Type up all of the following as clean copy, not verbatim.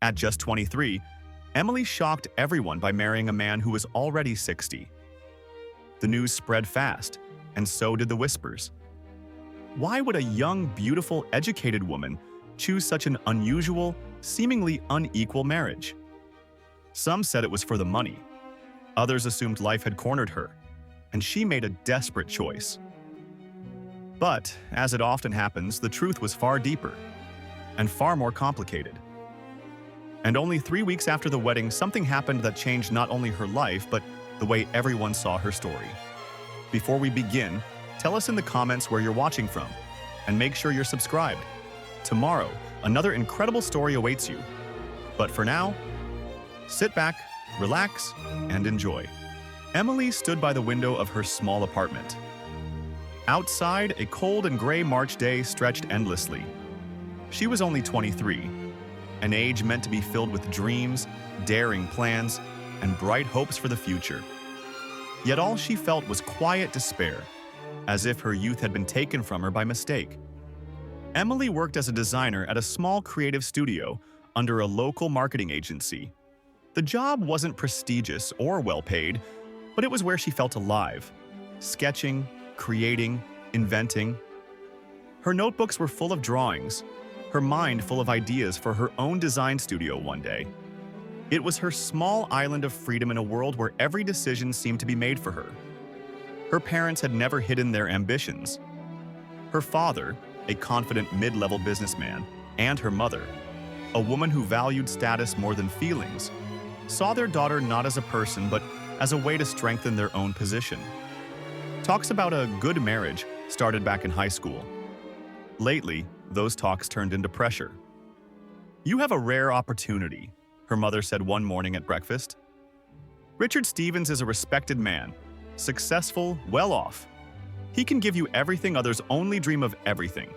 At just 23, Emily shocked everyone by marrying a man who was already 60. The news spread fast, and so did the whispers. Why would a young, beautiful, educated woman choose such an unusual, seemingly unequal marriage? Some said it was for the money. Others assumed life had cornered her, and she made a desperate choice. But, as it often happens, the truth was far deeper and far more complicated. And only 3 weeks after the wedding, something happened that changed not only her life, but the way everyone saw her story. Before we begin, tell us in the comments where you're watching from, and make sure you're subscribed. Tomorrow, another incredible story awaits you. But for now, sit back, relax, and enjoy. Emily stood by the window of her small apartment. Outside, a cold and gray March day stretched endlessly. She was only 23, an age meant to be filled with dreams, daring plans, and bright hopes for the future. Yet all she felt was quiet despair, as if her youth had been taken from her by mistake. Emily worked as a designer at a small creative studio under a local marketing agency. The job wasn't prestigious or well-paid, but it was where she felt alive, sketching, creating, inventing. Her notebooks were full of drawings, her mind full of ideas for her own design studio one day. It was her small island of freedom in a world where every decision seemed to be made for her. Her parents had never hidden their ambitions. Her father, a confident mid-level businessman, and her mother, a woman who valued status more than feelings, saw their daughter not as a person but as a way to strengthen their own position. Talks about a good marriage started back in high school. Lately, those talks turned into pressure. "You have a rare opportunity," her mother said one morning at breakfast. "Richard Stevens is a respected man, successful, well-off. He can give you everything others only dream of everything,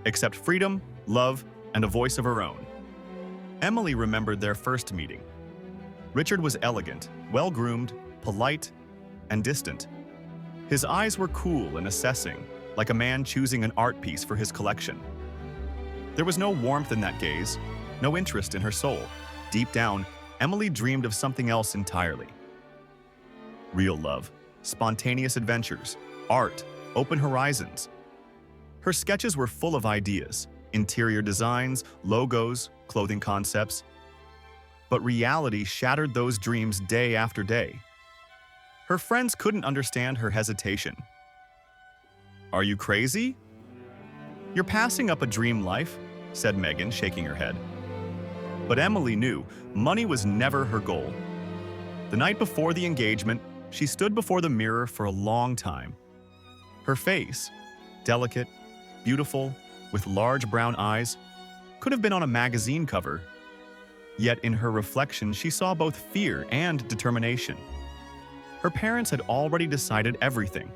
except freedom, love, and a voice of her own." Emily remembered their first meeting. Richard was elegant, well-groomed, polite, and distant. His eyes were cool and assessing, like a man choosing an art piece for his collection. There was no warmth in that gaze, no interest in her soul. Deep down, Emily dreamed of something else entirely. Real love, spontaneous adventures, art, open horizons. Her sketches were full of ideas, interior designs, logos, clothing concepts. But reality shattered those dreams day after day. Her friends couldn't understand her hesitation. "Are you crazy? You're passing up a dream life," said Megan, shaking her head. But Emily knew money was never her goal. The night before the engagement, she stood before the mirror for a long time. Her face, delicate, beautiful, with large brown eyes, could have been on a magazine cover. Yet in her reflection, she saw both fear and determination. Her parents had already decided everything.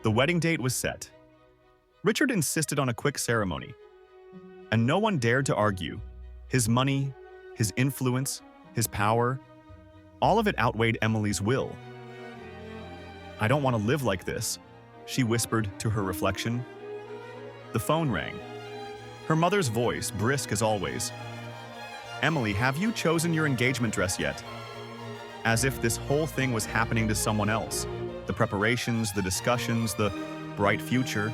The wedding date was set. Richard insisted on a quick ceremony, and no one dared to argue. His money, his influence, his power, all of it outweighed Emily's will. "I don't want to live like this," she whispered to her reflection. The phone rang. Her mother's voice, brisk as always. "Emily, have you chosen your engagement dress yet?" As if this whole thing was happening to someone else. The preparations, the discussions, the bright future.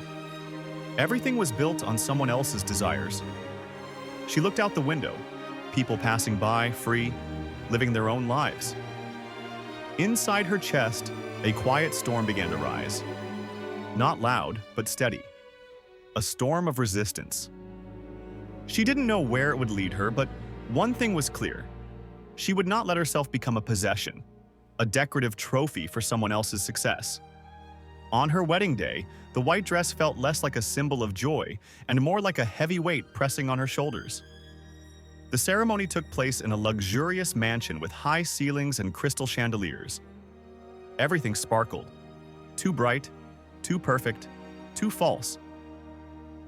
Everything was built on someone else's desires. She looked out the window, people passing by, free, living their own lives. Inside her chest, a quiet storm began to rise. Not loud, but steady. A storm of resistance. She didn't know where it would lead her, but one thing was clear. She would not let herself become a possession, a decorative trophy for someone else's success. On her wedding day, the white dress felt less like a symbol of joy and more like a heavy weight pressing on her shoulders. The ceremony took place in a luxurious mansion with high ceilings and crystal chandeliers. Everything sparkled. Too bright, too perfect, too false.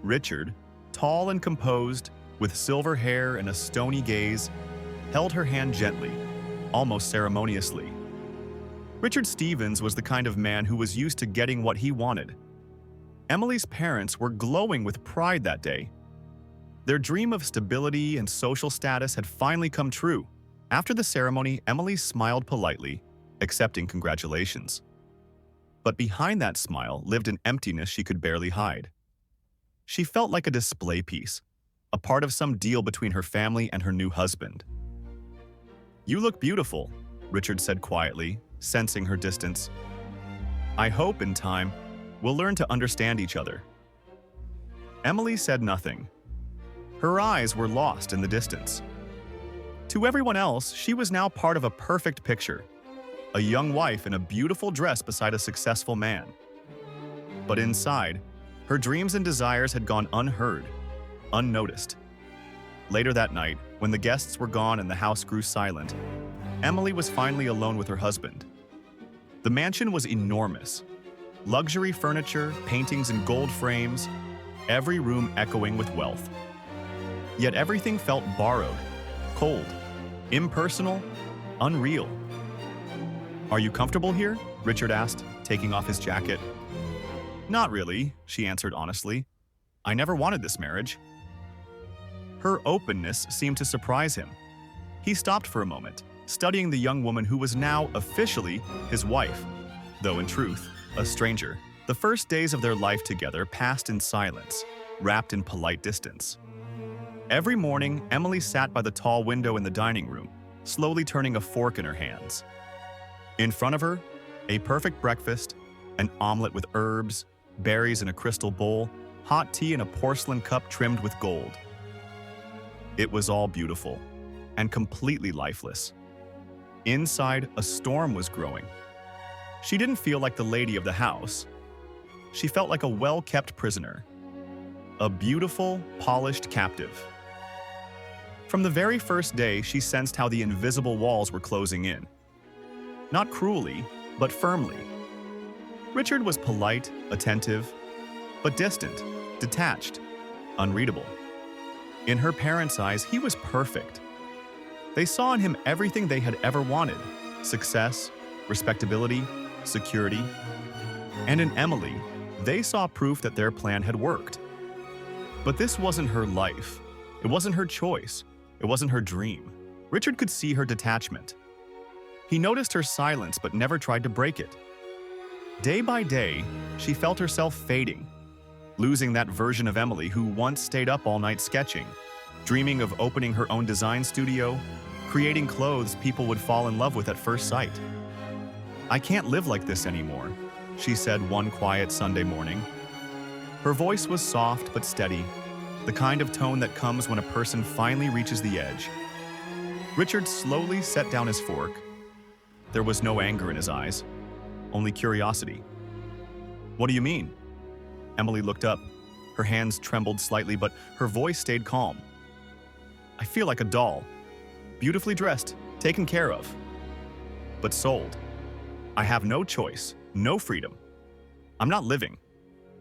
Richard, tall and composed, with silver hair and a stony gaze, held her hand gently, almost ceremoniously. Richard Stevens was the kind of man who was used to getting what he wanted. Emily's parents were glowing with pride that day. Their dream of stability and social status had finally come true. After the ceremony, Emily smiled politely, accepting congratulations. But behind that smile lived an emptiness she could barely hide. She felt like a display piece, a part of some deal between her family and her new husband. "You look beautiful," Richard said quietly, sensing her distance. "I hope, in time, we'll learn to understand each other." Emily said nothing. Her eyes were lost in the distance. To everyone else, she was now part of a perfect picture, a young wife in a beautiful dress beside a successful man. But inside, her dreams and desires had gone unheard, unnoticed. Later that night, when the guests were gone and the house grew silent, Emily was finally alone with her husband. The mansion was enormous. Luxury furniture, paintings in gold frames, every room echoing with wealth. Yet everything felt borrowed, cold, impersonal, unreal. "Are you comfortable here?" Richard asked, taking off his jacket. "Not really," she answered honestly. "I never wanted this marriage." Her openness seemed to surprise him. He stopped for a moment, studying the young woman who was now officially his wife, though in truth, a stranger. The first days of their life together passed in silence, wrapped in polite distance. Every morning, Emily sat by the tall window in the dining room, slowly turning a fork in her hands. In front of her, a perfect breakfast, an omelet with herbs, berries in a crystal bowl, hot tea in a porcelain cup trimmed with gold. It was all beautiful and completely lifeless. Inside, a storm was growing. She didn't feel like the lady of the house. She felt like a well-kept prisoner, a beautiful, polished captive. From the very first day, she sensed how the invisible walls were closing in. Not cruelly, but firmly. Richard was polite, attentive, but distant, detached, unreadable. In her parents' eyes, he was perfect. They saw in him everything they had ever wanted: success, respectability, security. And in Emily, they saw proof that their plan had worked. But this wasn't her life. It wasn't her choice. It wasn't her dream. Richard could see her detachment. He noticed her silence but never tried to break it. Day by day, she felt herself fading, losing that version of Emily who once stayed up all night sketching, dreaming of opening her own design studio, creating clothes people would fall in love with at first sight. "I can't live like this anymore," she said one quiet Sunday morning. Her voice was soft but steady, the kind of tone that comes when a person finally reaches the edge. Richard slowly set down his fork. There was no anger in his eyes, only curiosity. "What do you mean?" Emily looked up. Her hands trembled slightly, but her voice stayed calm. "I feel like a doll, beautifully dressed, taken care of, but sold. I have no choice, no freedom. I'm not living.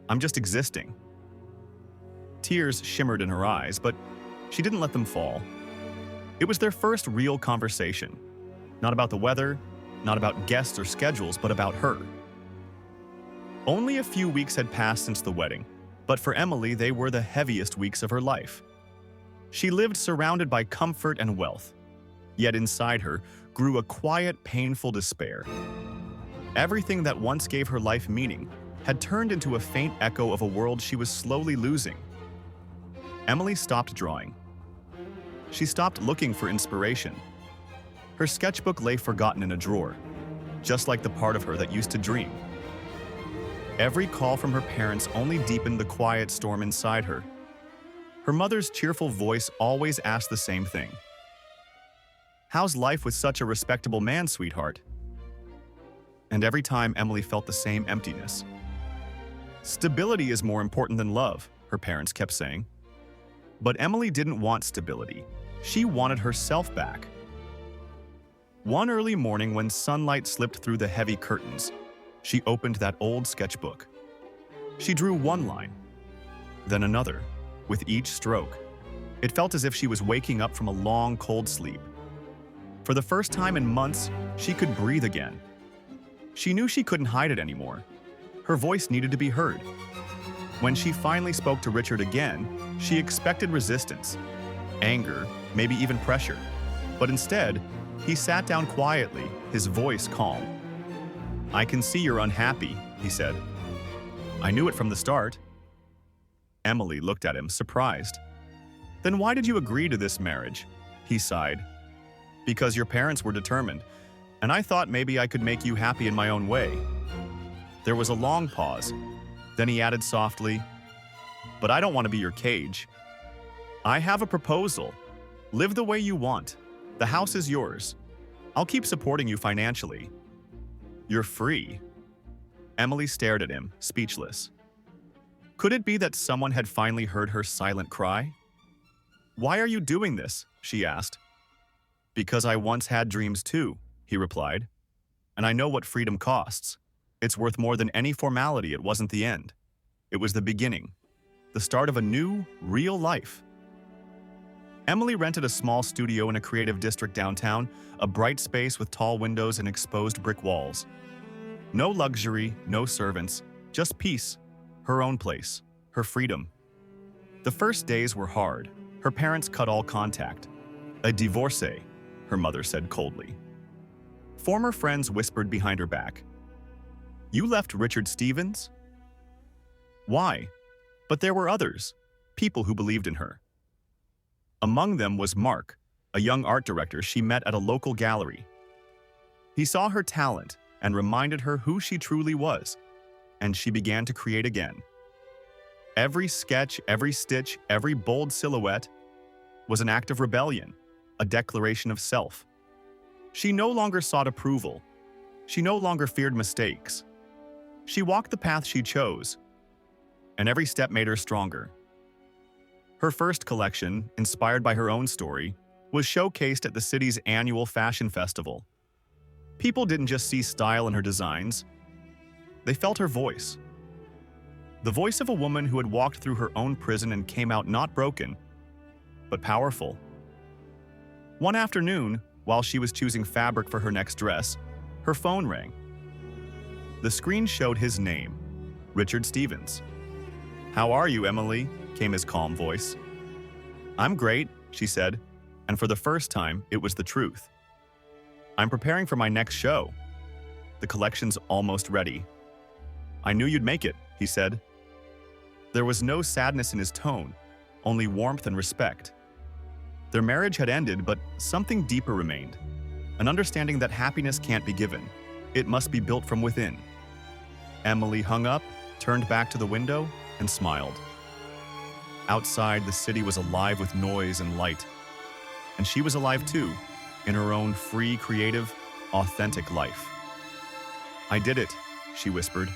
I'm just existing." Tears shimmered in her eyes, but she didn't let them fall. It was their first real conversation. Not about the weather, not about guests or schedules, but about her. Only a few weeks had passed since the wedding, but for Emily, they were the heaviest weeks of her life. She lived surrounded by comfort and wealth, yet inside her grew a quiet, painful despair. Everything that once gave her life meaning had turned into a faint echo of a world she was slowly losing. Emily stopped drawing. She stopped looking for inspiration. Her sketchbook lay forgotten in a drawer, just like the part of her that used to dream. Every call from her parents only deepened the quiet storm inside her. Her mother's cheerful voice always asked the same thing. "How's life with such a respectable man, sweetheart?" And every time Emily felt the same emptiness. "Stability is more important than love," her parents kept saying. But Emily didn't want stability. She wanted herself back. One early morning when sunlight slipped through the heavy curtains, she opened that old sketchbook. She drew one line, then another, with each stroke. It felt as if she was waking up from a long, cold sleep. For the first time in months, she could breathe again. She knew she couldn't hide it anymore. Her voice needed to be heard. When she finally spoke to Richard again, she expected resistance, anger, maybe even pressure. But instead, he sat down quietly, his voice calm. "I can see you're unhappy," he said. "I knew it from the start." Emily looked at him, surprised. "Then why did you agree to this marriage?" He sighed. "Because your parents were determined, and I thought maybe I could make you happy in my own way." There was a long pause. Then he added softly, "But I don't want to be your cage. I have a proposal. Live the way you want. The house is yours. I'll keep supporting you financially. You're free." Emily stared at him, speechless. Could it be that someone had finally heard her silent cry? "Why are you doing this?" she asked. "Because I once had dreams too," he replied. "And I know what freedom costs. It's worth more than any formality. It wasn't the end. It was the beginning, the start of a new, real life." Emily rented a small studio in a creative district downtown, a bright space with tall windows and exposed brick walls. No luxury, no servants, just peace, her own place, her freedom. The first days were hard. Her parents cut all contact. "A divorcee," her mother said coldly. Former friends whispered behind her back. "You left Richard Stevens?" Why? But there were others, people who believed in her. Among them was Mark, a young art director she met at a local gallery. He saw her talent and reminded her who she truly was, and she began to create again. Every sketch, every stitch, every bold silhouette was an act of rebellion, a declaration of self. She no longer sought approval. She no longer feared mistakes. She walked the path she chose, and every step made her stronger. Her first collection, inspired by her own story, was showcased at the city's annual fashion festival. People didn't just see style in her designs, they felt her voice. The voice of a woman who had walked through her own prison and came out not broken, but powerful. One afternoon, while she was choosing fabric for her next dress, her phone rang. The screen showed his name, Richard Stevens. "How are you, Emily?" came his calm voice. "I'm great," she said, and for the first time, it was the truth. "I'm preparing for my next show. The collection's almost ready." "I knew you'd make it," he said. There was no sadness in his tone, only warmth and respect. Their marriage had ended, but something deeper remained. An understanding that happiness can't be given. It must be built from within. Emily hung up, turned back to the window, and smiled. Outside, the city was alive with noise and light. And she was alive too, in her own free, creative, authentic life. "I did it," she whispered.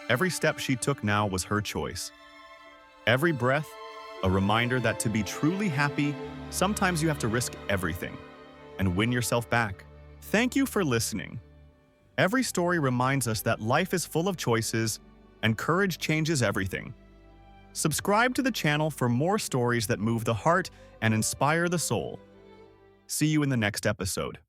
Every step she took now was her choice. Every breath, a reminder that to be truly happy, sometimes you have to risk everything and win yourself back. Thank you for listening. Every story reminds us that life is full of choices and courage changes everything. Subscribe to the channel for more stories that move the heart and inspire the soul. See you in the next episode.